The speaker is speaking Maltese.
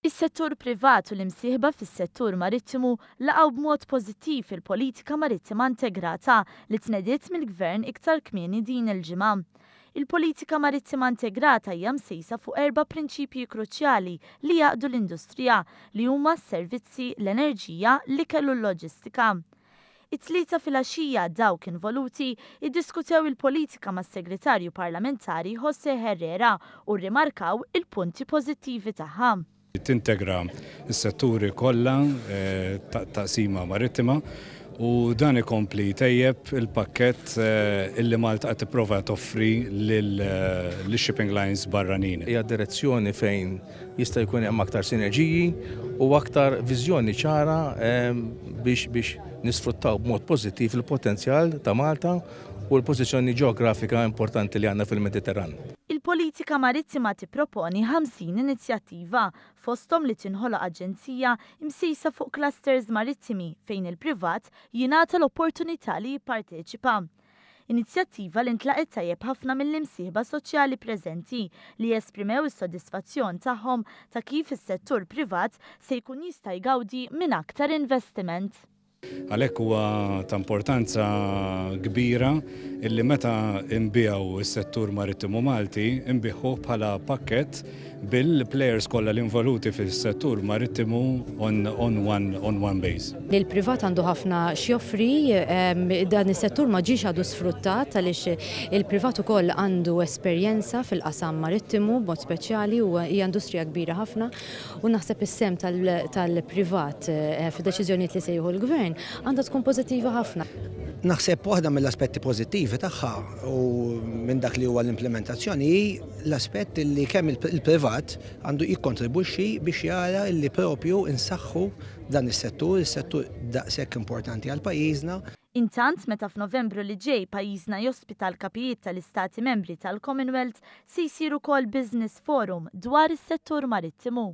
Is-settur privat u l-imsieħba fis-settur marittimu laqgħu b'mod pożittiv il-politika marittima integrata li tnediet mill-Gvern iktar kmieni din il-ġimgħa. Il-politika marittima integrata hija msejsa fuq 4 prinċipji kruċjali li jaqdu l-industrija li huma s-servizzi, l-enerġija, l-ikel u l-loġistika. It-tlieta filgħaxija dawk involuti iddiskutew il-politika mas-Segretarju Parlamentari José Herrera u rrimarkaw il-punti pożittivi tagħha. Tintegra s-setturi kollha taqsima marittima u dan ikompli tejjeb il-pakkett illi Malta qed tipprova toffri lill-shipping lines barranin. Hija direzzjoni fejn jista' jkun hemm aktar sinerġiji u aktar viżjoni ċara biex nisfruttaw b'mod pożittiv il-potenzjal ta' Malta u l-pożizzjoni ġeografika importanti li għandna fil-Mediterran. Il-politika marittima tipproponi 50 inizjattiva fosthom li tinħoloq aġenzija imsejsa fuq clusters marittimi fejn il-privat jingħata l-opportunità li jipparteċipa. Inizjattiva li ntlaqet tajjeb ħafna mill-imsieħba soċjali preżenti li esprimew is-sodisfazzjon tagħhom ta' kif is-settur privat se jkun jista' jgawdi minn aktar investiment. Għalhekk huwa ta' importanza kbira illi meta imbiegħu s-settur marittimu Malti imbieħħuh bħala pakkett bil-plejers kollha li involuti fis-settur marittimu on one base. Il-privat għandu ħafna x'joffri, dan is-settur ma ġiex għadu sfruttat għaliex il-privat ukoll għandu esperjenza fil-qasam marittimu b'mod speċjali u hija industrija kbira ħafna u naħseb is-sem tal-privat fid-deċiżjonijiet li se jieħu l-Gvern għandha tkun pożittiva ħafna. Naħseb waħda mill-aspetti pożittivi tagħha u minn dak li huwa l-implementazzjoni l-aspett li kemm il-privat għandu jikkontribwixxi biex jara li propju insaħħu dan is-settur daqshekk importanti għal pajjiżna. Intant meta f'Novembru li ġej pajjiżna jospita l-kapijiet tal-Istati Membri tal-Commonwealth se jsir ukoll Business Forum dwar is-settur marittimu.